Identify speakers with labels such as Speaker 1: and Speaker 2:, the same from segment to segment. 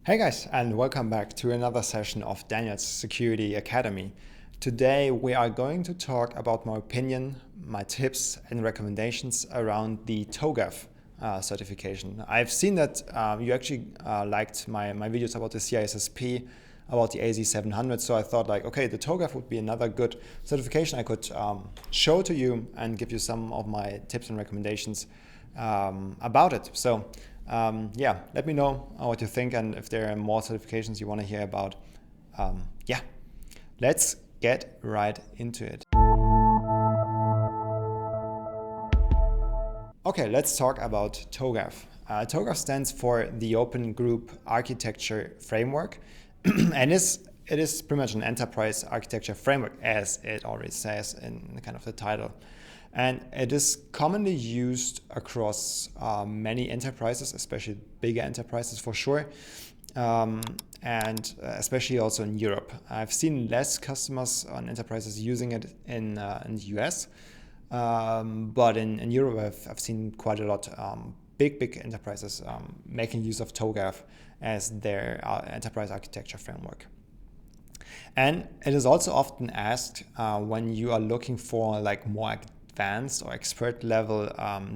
Speaker 1: Hey guys, and welcome back to another session of Daniel's Security Academy. Today we are going to talk about my opinion, my tips and recommendations around the TOGAF certification. I've seen that you actually liked my videos about the CISSP, about the AZ700, so I thought okay, the TOGAF would be another good certification I could show to you and give you some of my tips and recommendations about it. So let me know what you think and if there are more certifications you want to hear about. Let's get right into it. Okay, let's talk about TOGAF. TOGAF stands for the Open Group Architecture Framework, and it is pretty much an enterprise architecture framework, as it already says in kind of the title. And it is commonly used across many enterprises, especially bigger enterprises for sure, and especially also in Europe. I've seen less customers on enterprises using it in the US, but in Europe I've seen quite a lot big enterprises making use of TOGAF as their enterprise architecture framework. And it is also often asked when you are looking for more advanced or expert level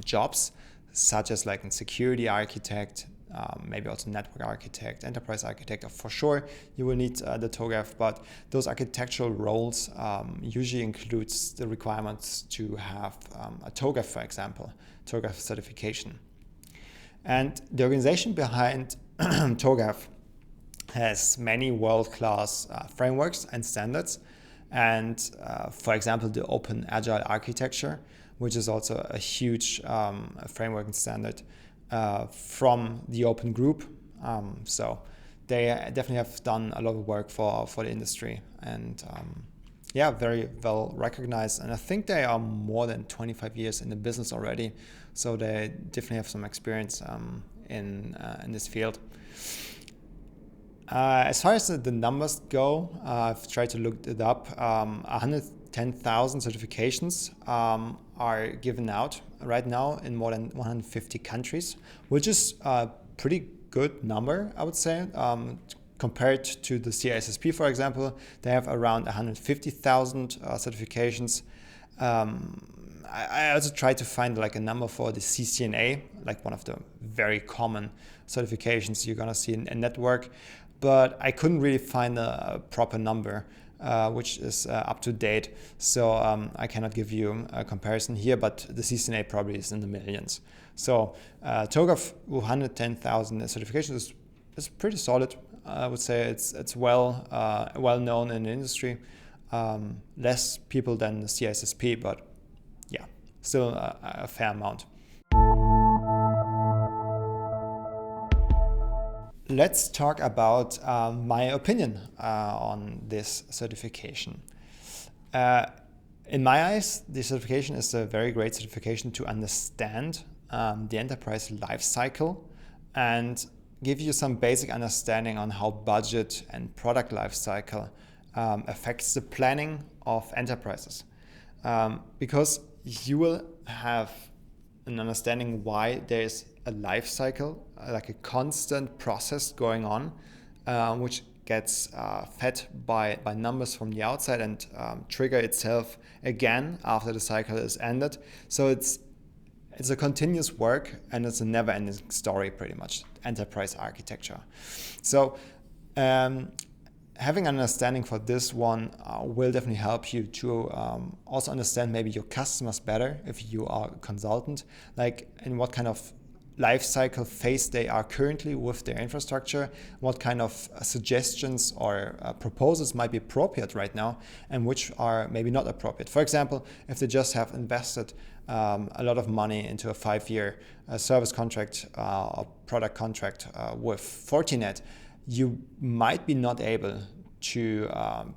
Speaker 1: jobs, such as in security architect, maybe also network architect, enterprise architect. For sure you will need the TOGAF, but those architectural roles usually includes the requirements to have a TOGAF, for example, TOGAF certification. And the organization behind TOGAF has many world-class frameworks and standards. And for example, the Open Agile Architecture, which is also a huge framework and standard from the Open Group. So they definitely have done a lot of work for the industry, and very well recognized. And I think they are more than 25 years in the business already. So they definitely have some experience in this field. As far as the numbers go, I've tried to look it up. 110,000 certifications are given out right now in more than 150 countries, which is a pretty good number, I would say. Compared to the CISSP, for example, they have around 150,000 certifications. I also tried to find a number for the CCNA, one of the very common certifications you're gonna see in network, but I couldn't really find a proper number which is up to date. So I cannot give you a comparison here, but the CCNA probably is in the millions. So TOGAF 110,000 certifications is pretty solid. I would say it's well known in the industry. Less people than the CISSP, but still a fair amount. Let's talk about my opinion on this certification. In my eyes, the certification is a very great certification to understand the enterprise lifecycle and give you some basic understanding on how budget and product lifecycle affects the planning of enterprises. Because you will have an understanding why there's a life cycle, a constant process going on, which gets fed by numbers from the outside and trigger itself again after the cycle is ended. So it's a continuous work, and it's a never-ending story, pretty much, enterprise architecture. So having an understanding for this one will definitely help you to also understand maybe your customers better if you are a consultant, in what kind of life cycle phase they are currently with their infrastructure, what kind of suggestions or proposals might be appropriate right now and which are maybe not appropriate. For example, if they just have invested a lot of money into a 5-year service contract or product contract with Fortinet, you might be not able to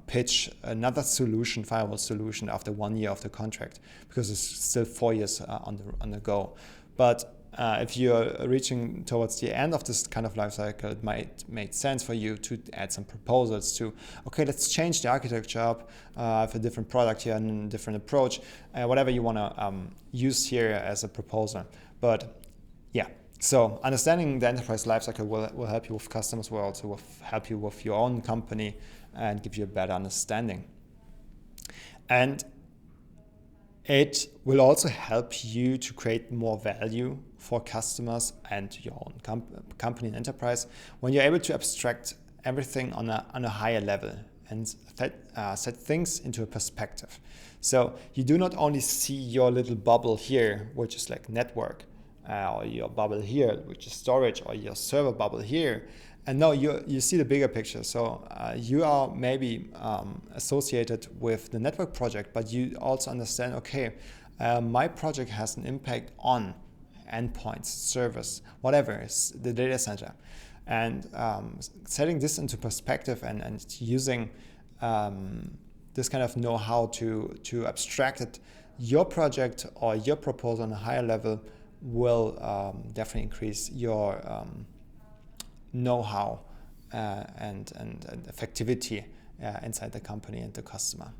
Speaker 1: pitch another solution, firewall solution, after 1 year of the contract, because it's still 4 years on the go. But if you're reaching towards the end of this kind of life cycle, it might make sense for you to add some proposals to, okay, let's change the architecture up, have a different product here and a different approach, whatever you want to use here as a proposal. But So understanding the enterprise lifecycle will help you with customers, will also help you with your own company and give you a better understanding. And it will also help you to create more value for customers and your own company and enterprise when you're able to abstract everything on a higher level and set things into a perspective. So you do not only see your little bubble here, which is like network, or your bubble here, which is storage, or your server bubble here. And no, you see the bigger picture. So you are maybe associated with the network project, but you also understand, okay, my project has an impact on endpoints, servers, whatever, is the data center. And setting this into perspective and using this kind of know-how to abstract it, your project or your proposal on a higher level will definitely increase your know-how and effectivity inside the company and the customer.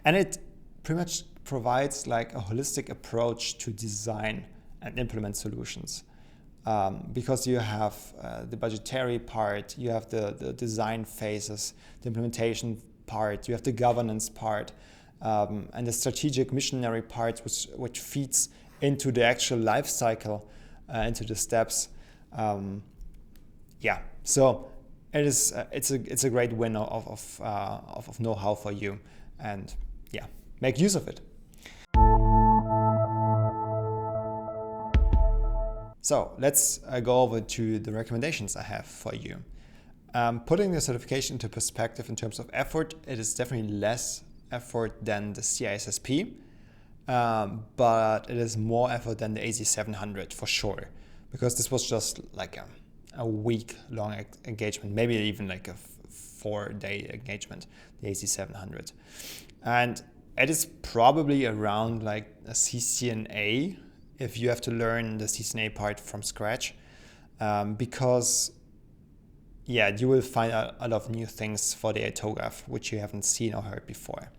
Speaker 1: And it pretty much provides like a holistic approach to design and implement solutions. Because you have the budgetary part, you have the design phases, the implementation part, you have the governance part, and the strategic missionary part, which feeds into the actual life cycle, into the steps. So it's a great win of know-how for you, and make use of it. So let's go over to the recommendations I have for you. Putting the certification into perspective in terms of effort, it is definitely less effort than the CISSP, but it is more effort than the AZ700 for sure, because this was just like a week-long engagement, maybe even like a 4-day engagement, the AZ700. And it is probably around like a CCNA if you have to learn the CCNA part from scratch, because you will find a lot of new things for the TOGAF, which you haven't seen or heard before.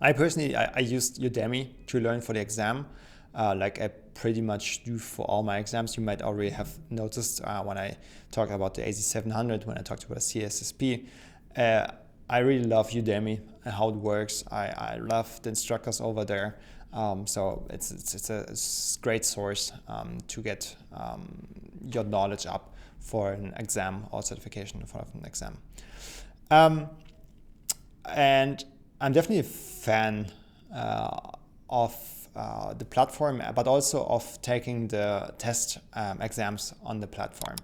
Speaker 1: I personally, I used Udemy to learn for the exam, like I pretty much do for all my exams. You might already have noticed when I talked about the AZ700, when I talked about the CSSP. I really love Udemy and how it works. I love the instructors over there. So it's a great source to get your knowledge up for an exam or certification for an exam. And I'm definitely a fan of the platform, but also of taking the test exams on the platform,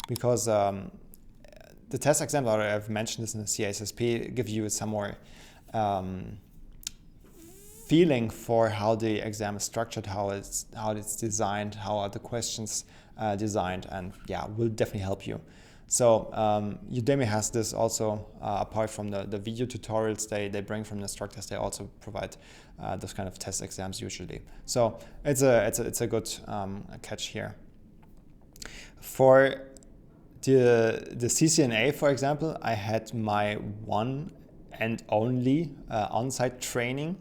Speaker 1: because the test exams, or I've mentioned this in the CISSP, give you some more feeling for how the exam is structured, how it's designed, how are the questions designed, and will definitely help you. So Udemy has this also, apart from the video tutorials they bring from the instructors, they also provide those kind of test exams usually. So it's a good catch here. For the CCNA, for example, I had my one and only on-site training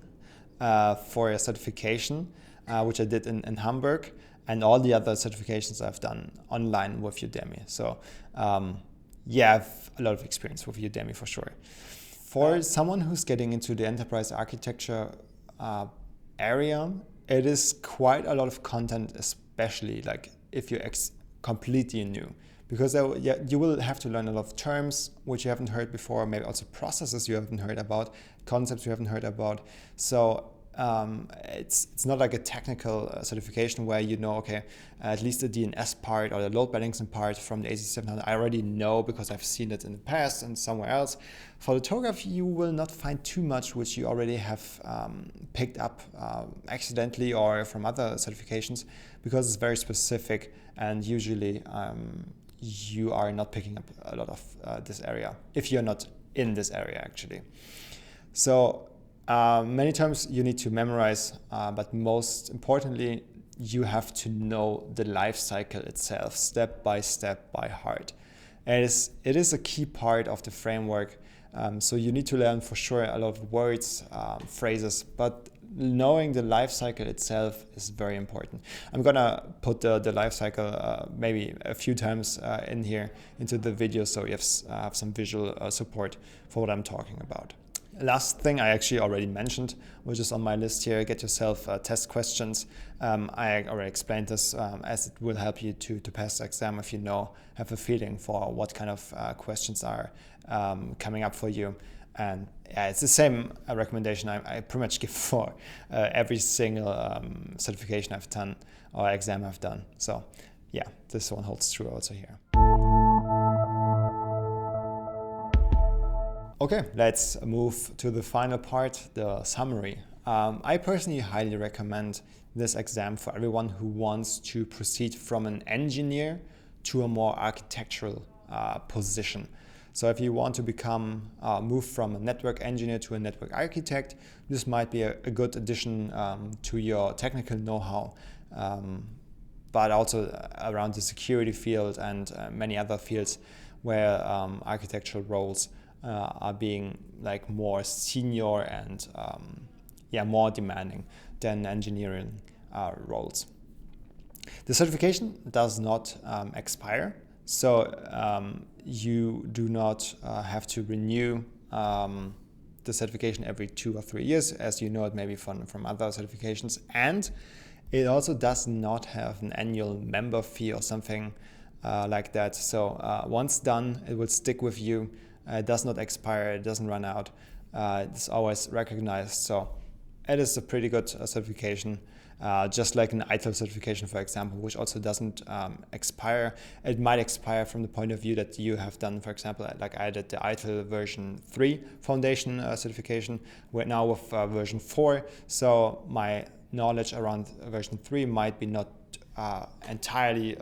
Speaker 1: for a certification, which I did in Hamburg, and all the other certifications I've done online with Udemy. So I have a lot of experience with Udemy for sure. For someone who's getting into the enterprise architecture area, it is quite a lot of content, especially like if you're completely new, because you will have to learn a lot of terms which you haven't heard before, maybe also processes you haven't heard about, concepts you haven't heard about. So it's not like a technical certification where okay, at least the DNS part or the load balancing part from the AZ700 I already know because I've seen it in the past and somewhere else. For the TOGAF, you will not find too much which you already have picked up accidentally or from other certifications, because it's very specific, and usually you are not picking up a lot of this area if you're not in this area actually. So many times you need to memorize, but most importantly, you have to know the life cycle itself, step by step, by heart. It is a key part of the framework, so you need to learn for sure a lot of words, phrases, but knowing the life cycle itself is very important. I'm gonna put the life cycle maybe a few times in here into the video, so you have some visual support for what I'm talking about. Last thing I actually already mentioned, which is on my list here, get yourself test questions. I already explained this as it will help you to pass the exam if you have a feeling for what kind of questions are coming up for you. And yeah, it's the same recommendation I pretty much give for every single certification I've done or exam I've done. So yeah, this one holds true also here. Okay, let's move to the final part, the summary. I personally highly recommend this exam for everyone who wants to proceed from an engineer to a more architectural position. So if you want to move from a network engineer to a network architect, this might be a good addition to your technical know-how, but also around the security field and many other fields where architectural roles are being like more senior and more demanding than engineering roles. The certification does not expire, so you do not have to renew the certification every 2 or 3 years, as you know it maybe from other certifications, and it also does not have an annual member fee or something like that. So once done, it will stick with you. It does not expire, it doesn't run out, it's always recognized. So it is a pretty good certification, just like an ITIL certification, for example, which also doesn't expire. It might expire from the point of view that you have done, for example, like I did the ITIL version 3 foundation certification. We're now with version 4, so my knowledge around version 3 might be not entirely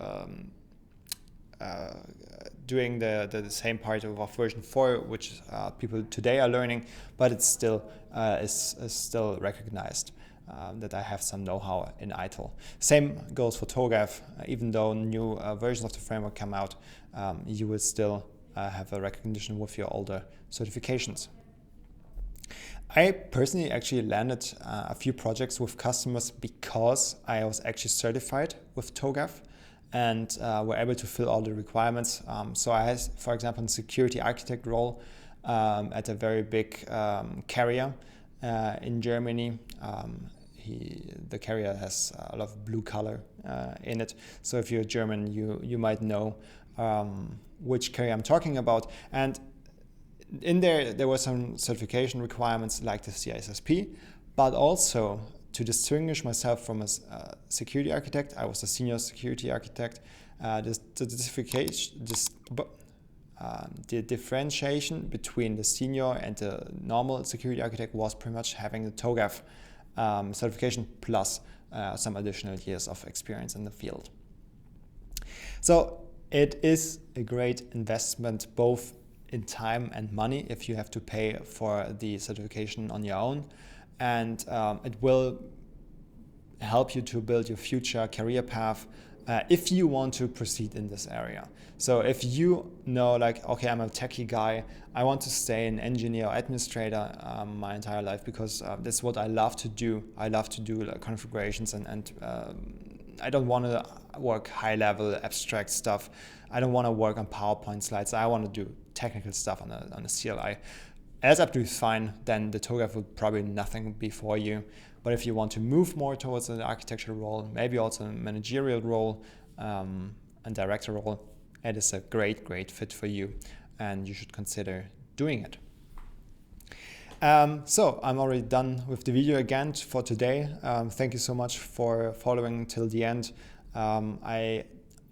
Speaker 1: doing the same part of version 4, which people today are learning, but it's still is still recognized that I have some know-how in ITIL. Same goes for TOGAF. Even though new versions of the framework come out, you will still have a recognition with your older certifications. I personally actually landed a few projects with customers because I was actually certified with TOGAF and were able to fill all the requirements. So I had, for example, a security architect role at a very big carrier in Germany. The carrier has a lot of blue color in it. So if you're German, you might know which carrier I'm talking about. And in there were some certification requirements like the CISSP, but also to distinguish myself from a security architect. I was a senior security architect. The differentiation between the senior and the normal security architect was pretty much having the TOGAF certification plus some additional years of experience in the field. So it is a great investment both in time and money if you have to pay for the certification on your own, and it will help you to build your future career path if you want to proceed in this area. So if you know, like, okay, I'm a techie guy, I want to stay an engineer or administrator my entire life because that's what I love to do. I love to do like configurations and I don't want to work high level abstract stuff. I don't want to work on PowerPoint slides. I want to do technical stuff on a CLI. That's absolutely fine. Then the TOGAF would probably nothing be for you. But if you want to move more towards an architectural role, maybe also a managerial role, and director role, it is a great fit for you, and you should consider doing it. So I'm already done with the video again for today. Thank you so much for following till the end.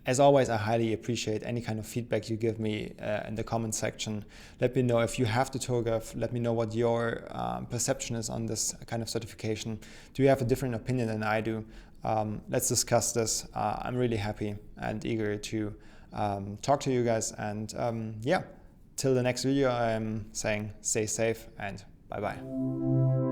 Speaker 1: As always, I highly appreciate any kind of feedback you give me in the comment section. Let me know if you have the TOGAF. Let me know what your perception is on this kind of certification. Do you have a different opinion than I do? Let's discuss this. I'm really happy and eager to talk to you guys. And till the next video, I'm saying stay safe and bye-bye.